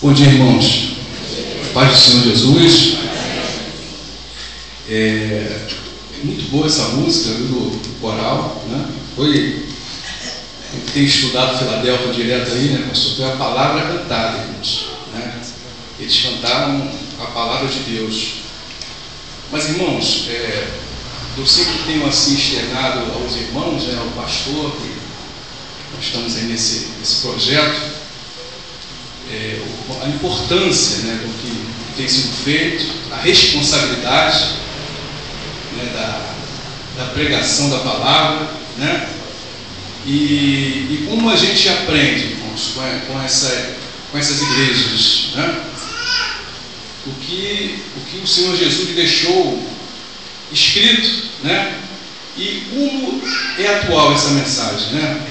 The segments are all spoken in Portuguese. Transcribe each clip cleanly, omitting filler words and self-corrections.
Bom dia, irmãos. Paz do Senhor Jesus. Muito boa essa música do coral, né? Foi ter estudado Filadélfia direto aí, né, pastor? Foi a palavra cantada, irmãos, né? Eles cantaram a palavra de Deus. Mas, irmãos, eu sempre tenho assim externado aos irmãos, né, ao pastor, que nós estamos aí nesse projeto, a importância, né, do que tem sido feito, a responsabilidade, né, da pregação da palavra, né, e como a gente aprende, irmãos, com essas igrejas, né, o que o Senhor Jesus deixou escrito, né, e como é atual essa mensagem, né,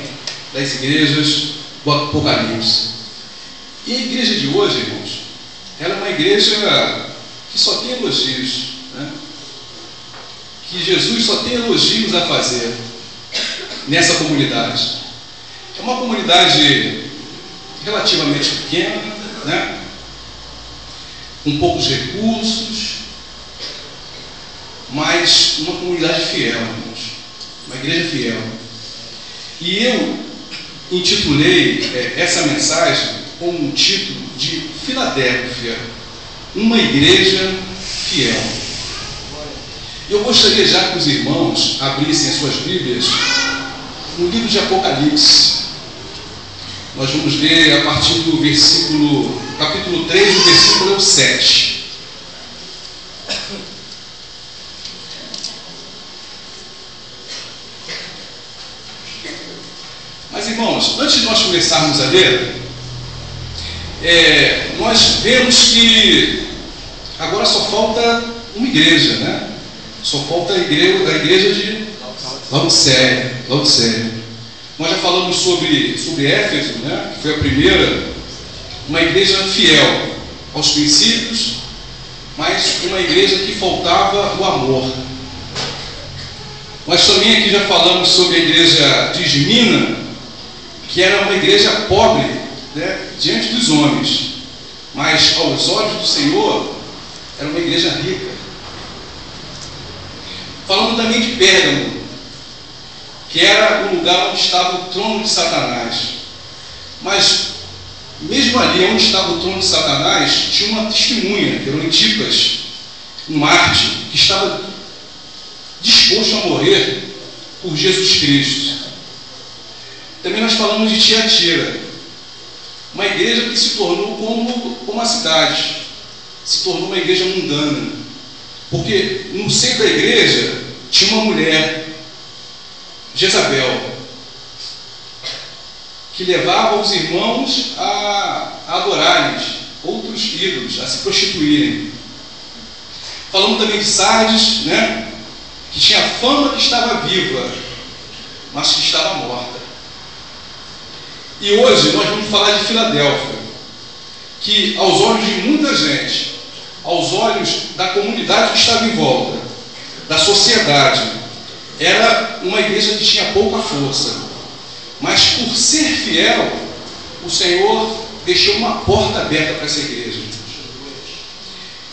das igrejas do Apocalipse. E a igreja de hoje, irmãos, ela é uma igreja que só tem elogios, né? Que Jesus só tem elogios a fazer nessa comunidade. É uma comunidade relativamente pequena, né? Com poucos recursos, mas uma comunidade fiel, irmãos. Uma igreja fiel. E eu intitulei essa mensagem com um título de Filadélfia, uma igreja fiel. Eu gostaria já que os irmãos abrissem as suas Bíblias no livro de Apocalipse. Nós vamos ler a partir do capítulo 3, o versículo 7. Mas, irmãos, antes de nós começarmos a ler, nós vemos que agora só falta uma igreja, né? Só falta a igreja de Laodiceia. Nós já falamos sobre Éfeso, né? Que foi a primeira, uma igreja fiel aos princípios, mas uma igreja que faltava o amor. Nós também aqui já falamos sobre a igreja de Esmina, que era uma igreja pobre, né, diante dos homens, mas aos olhos do Senhor era uma igreja rica. Falando também de Pérgamo, que era o lugar onde estava o trono de Satanás, mas mesmo ali onde estava o trono de Satanás tinha uma testemunha, que era o Antipas, um mártir, que estava disposto a morrer por Jesus Cristo. Também nós falamos de Tiatira, uma igreja que se tornou como uma cidade, se tornou uma igreja mundana, porque no seio da igreja tinha uma mulher, Jezabel, que levava os irmãos a adorarem outros ídolos, a se prostituírem. Falamos também de Sardes, né, que tinha fama que estava viva, mas que estava morta. E hoje nós vamos falar de Filadélfia, que aos olhos de muita gente, aos olhos da comunidade que estava em volta, da sociedade, era uma igreja que tinha pouca força. Mas por ser fiel, o Senhor deixou uma porta aberta para essa igreja.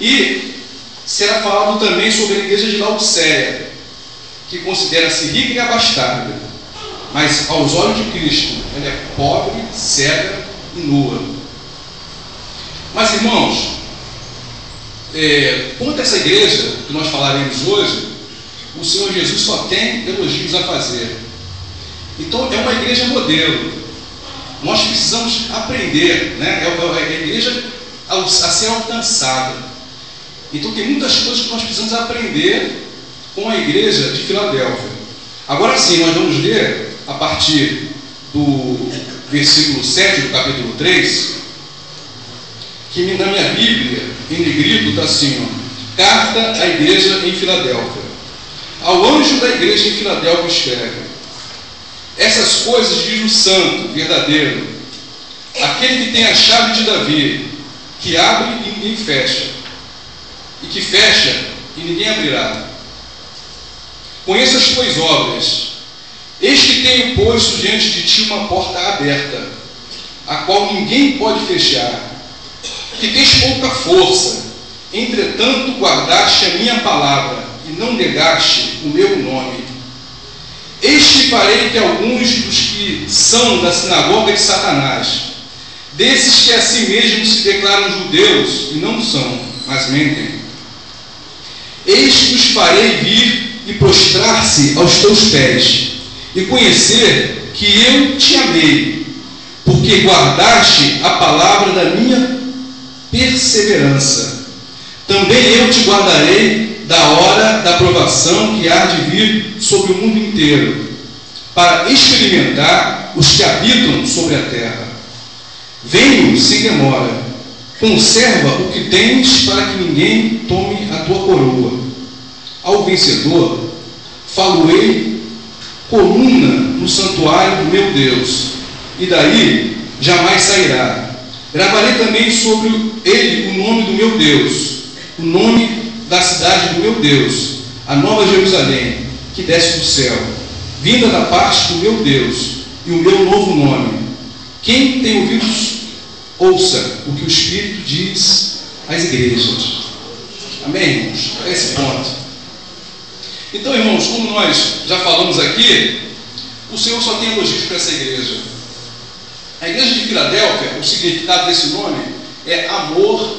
E será falado também sobre a igreja de Laodiceia, que considera-se rica e abastada, mas aos olhos de Cristo ela é pobre, cega e nua. Mas, irmãos, quanto a essa igreja que nós falaremos hoje, o Senhor Jesus só tem elogios a fazer. Então é uma igreja modelo. Nós precisamos aprender, né? É a igreja a ser alcançada. Então tem muitas coisas que nós precisamos aprender com a igreja de Filadélfia. Agora sim, nós vamos ler a partir do versículo 7 do capítulo 3, que na minha Bíblia, em negrito, está assim, ó: carta à igreja em Filadélfia. Ao anjo da igreja em Filadélfia escreve: essas coisas diz o santo, verdadeiro, aquele que tem a chave de Davi, que abre e ninguém fecha, e que fecha e ninguém abrirá. Conheça as tuas obras. Eis que tenho posto diante de ti uma porta aberta, a qual ninguém pode fechar, que tens pouca força, entretanto guardaste a minha palavra e não negaste o meu nome. Eis que farei que alguns dos que são da sinagoga de Satanás, desses que a si mesmos se declaram judeus e não são, mas mentem, eis que os farei vir e prostrar-se aos teus pés, e conhecer que eu te amei, porque guardaste a palavra da minha perseverança. Também eu te guardarei da hora da provação que há de vir sobre o mundo inteiro, para experimentar os que habitam sobre a terra. Venho sem demora, conserva o que tens, para que ninguém tome a tua coroa. Ao vencedor, falo-ei coluna no santuário do meu Deus, e daí jamais sairá. Gravarei também sobre ele o nome do meu Deus, o nome da cidade do meu Deus, a nova Jerusalém, que desce do céu, vinda da parte do meu Deus, e o meu novo nome. Quem tem ouvidos, ouça o que o Espírito diz às igrejas. Amém, irmãos? A esse ponto. Então, irmãos, como nós já falamos aqui, o Senhor só tem elogios para essa igreja. A igreja de Filadélfia, o significado desse nome é amor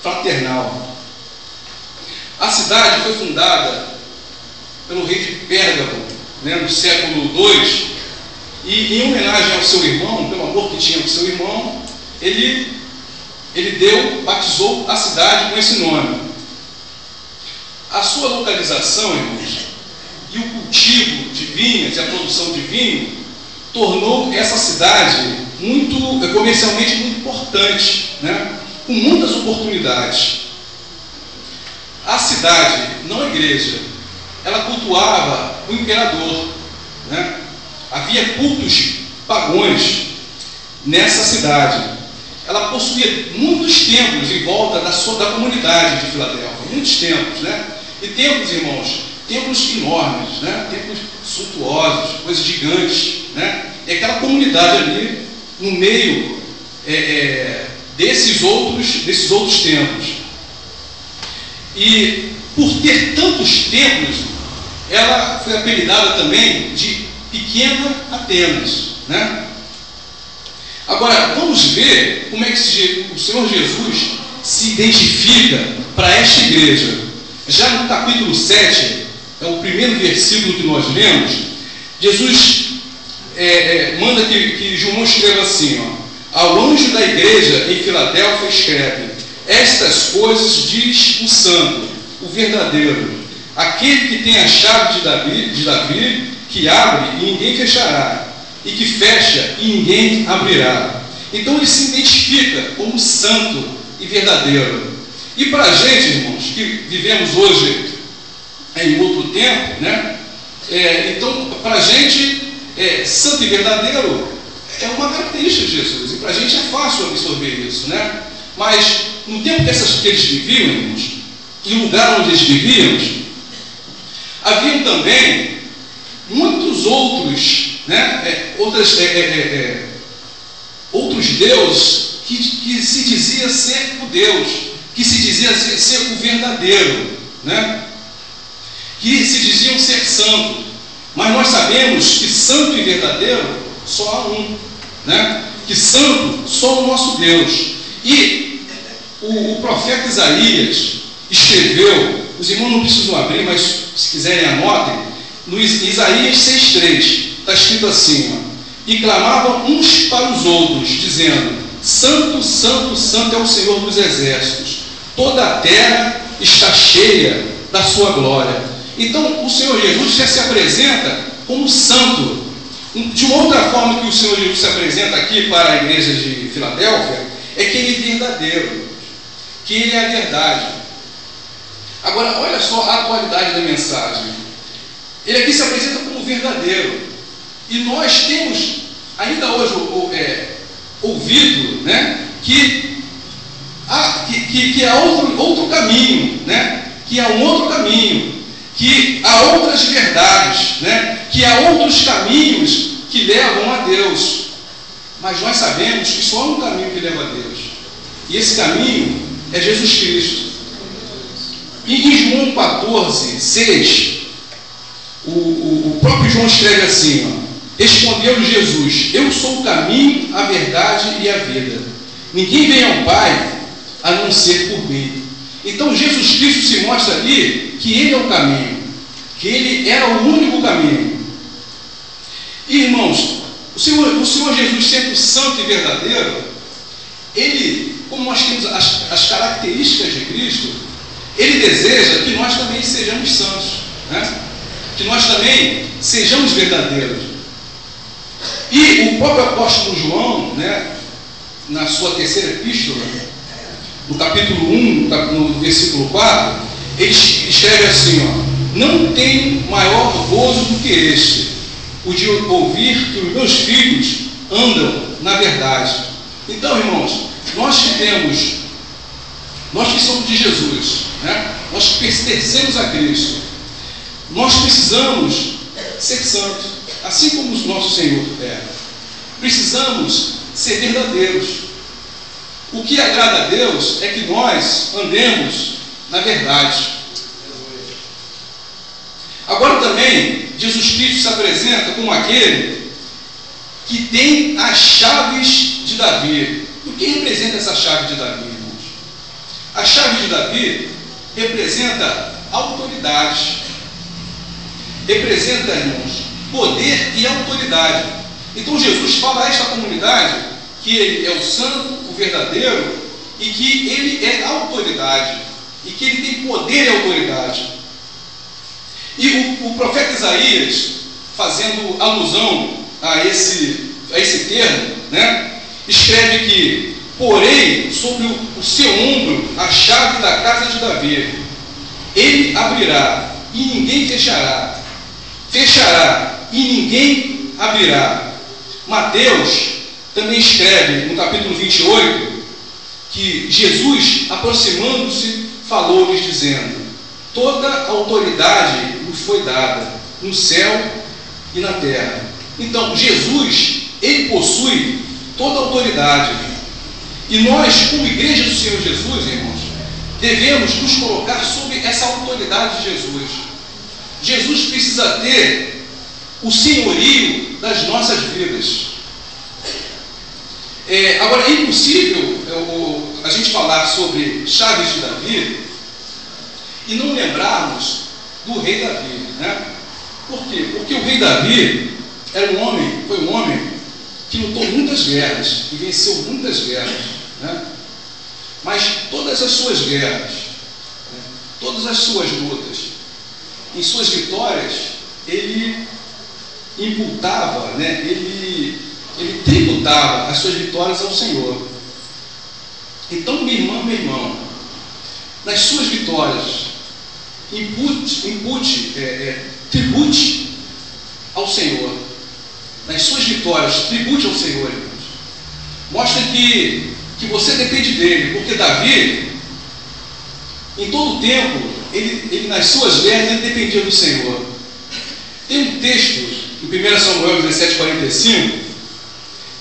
fraternal. A cidade foi fundada pelo rei de Pérgamo, no século II, e em homenagem ao seu irmão, pelo amor que tinha com seu irmão, ele batizou a cidade com esse nome. A sua localização, irmãos, e o cultivo de vinhas e a produção de vinho tornou essa cidade comercialmente muito importante, com muitas oportunidades. A cidade, não a igreja, ela cultuava o imperador, Havia cultos pagãos nessa cidade. Ela possuía muitos templos em volta da comunidade de Filadélfia, muitos templos, E templos, irmãos, templos enormes, templos suntuosos, coisas gigantes, E aquela comunidade ali no meio desses outros templos. E por ter tantos templos, ela foi apelidada também de Pequena Atenas, Agora, vamos ver como é que o Senhor Jesus se identifica para esta igreja. Já no capítulo 7, é o primeiro versículo que nós lemos, Jesus manda que João escreva assim, ao anjo da igreja em Filadélfia escreve: estas coisas diz o santo, o verdadeiro, aquele que tem a chave de Davi, que abre e ninguém fechará, e que fecha e ninguém abrirá. Então ele se identifica como santo e verdadeiro. E para a gente, irmãos, que vivemos hoje em outro tempo, então para a gente, santo e verdadeiro é uma característica de Jesus, e para a gente é fácil absorver isso, Mas no tempo que eles viviam, irmãos, e o lugar onde eles viviam, haviam também muitos outros, outros deuses que se dizia ser o Deus, que se dizia ser o verdadeiro, que se diziam ser santo. Mas nós sabemos que santo e verdadeiro só há um, que santo só o nosso Deus. E o profeta Isaías escreveu, os irmãos não precisam abrir, mas se quiserem anotem, no Isaías 6,3, está escrito assim, e clamavam uns para os outros, dizendo: santo, santo, santo é o Senhor dos exércitos, toda a terra está cheia da sua glória. Então o Senhor Jesus já se apresenta como santo. De uma outra forma que o Senhor Jesus se apresenta aqui para a igreja de Filadélfia, é que ele é verdadeiro, que ele é a verdade. Agora, olha só a atualidade da mensagem. Ele aqui se apresenta como verdadeiro. E nós temos, ainda hoje, ouvido, que há outro caminho, que há um outro caminho, que há outras verdades, que há outros caminhos que levam a Deus. Mas nós sabemos que só há um caminho que leva a Deus. E esse caminho é Jesus Cristo. E em João 14, 6, o próprio João escreve assim, ó: respondeu-lhe Jesus: eu sou o caminho, a verdade e a vida. Ninguém vem ao Pai a não ser por mim. Então Jesus Cristo se mostra ali que Ele é o caminho, que Ele era o único caminho. E, irmãos, o Senhor Jesus, sendo santo e verdadeiro, Ele, como nós temos as características de Cristo, Ele deseja que nós também sejamos santos, né? Que nós também sejamos verdadeiros. E o próprio apóstolo João, né, na sua terceira epístola, no capítulo 1, no versículo 4, ele escreve assim, ó: não tenho maior gozo do que este, o de ouvir que os meus filhos andam na verdade. Então, irmãos, nós que somos de Jesus, né, nós que pertencemos a Cristo, nós precisamos ser santos, assim como o nosso Senhor é. Precisamos ser verdadeiros. O que agrada a Deus é que nós andemos na verdade. Agora também, Jesus Cristo se apresenta como aquele que tem as chaves de Davi. O que representa essa chave de Davi, irmãos? A chave de Davi representa autoridade. Representa, irmãos, poder e autoridade. Então Jesus fala a esta comunidade que Ele é o santo, o verdadeiro, e que Ele é autoridade, e que Ele tem poder e autoridade. E o profeta Isaías, fazendo alusão a esse termo, né, escreve que: porei sobre o seu ombro a chave da casa de Davi. Ele abrirá e ninguém fechará, fechará e ninguém abrirá. Mateus também escreve no capítulo 28 que Jesus, aproximando-se, falou-lhes dizendo: toda autoridade nos foi dada no céu e na terra. Então Jesus, Ele possui toda a autoridade, e nós, como igreja do Senhor Jesus, irmãos, devemos nos colocar sob essa autoridade de Jesus. Jesus precisa ter o senhorio das nossas vidas. Agora, é impossível a gente falar sobre chaves de Davi e não lembrarmos do rei Davi, né? Por quê? Porque o rei Davi foi um homem que lutou muitas guerras e venceu muitas guerras, né? Mas todas as suas guerras, né, todas as suas lutas, em suas vitórias, ele imputava, né, ele tributava as suas vitórias ao Senhor. Então, minha irmã, meu irmão, nas suas vitórias, tribute ao Senhor. Nas suas vitórias, tribute ao Senhor, irmãos. Mostra que você depende dele, porque Davi, em todo o tempo, ele nas suas guerras, ele dependia do Senhor. Tem um texto em 1 Samuel 17:45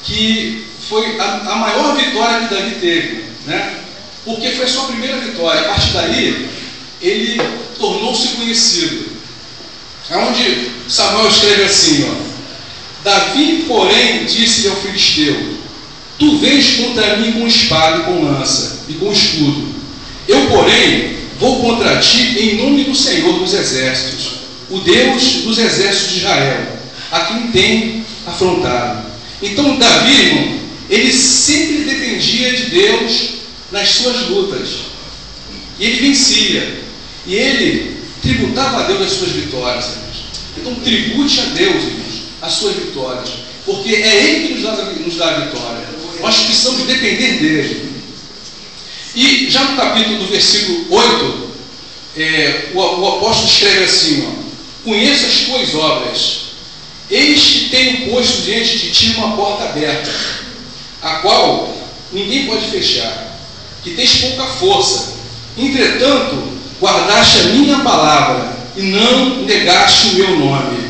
que foi a maior vitória que Davi teve, né? Porque foi a sua primeira vitória. A partir daí, ele tornou-se conhecido. É onde Samuel escreve assim, ó: Davi, porém, disse ao filisteu: tu vens contra mim com espada e com lança e com escudo. Eu, porém, vou contra ti em nome do Senhor dos exércitos, o Deus dos exércitos de Israel, a quem tem afrontado. Então Davi, irmão, ele sempre dependia de Deus nas suas lutas. E ele vencia. E ele tributava a Deus as suas vitórias, irmãos. Então tribute a Deus, irmãos, as suas vitórias. Porque é Ele que nos dá a vitória. Nós precisamos depender dele. E já no capítulo do versículo 8, o apóstolo escreve assim, ó: conheço as tuas obras. Eis que tenho posto diante de ti uma porta aberta, a qual ninguém pode fechar, que tens pouca força. Entretanto, guardaste a minha palavra e não negaste o meu nome.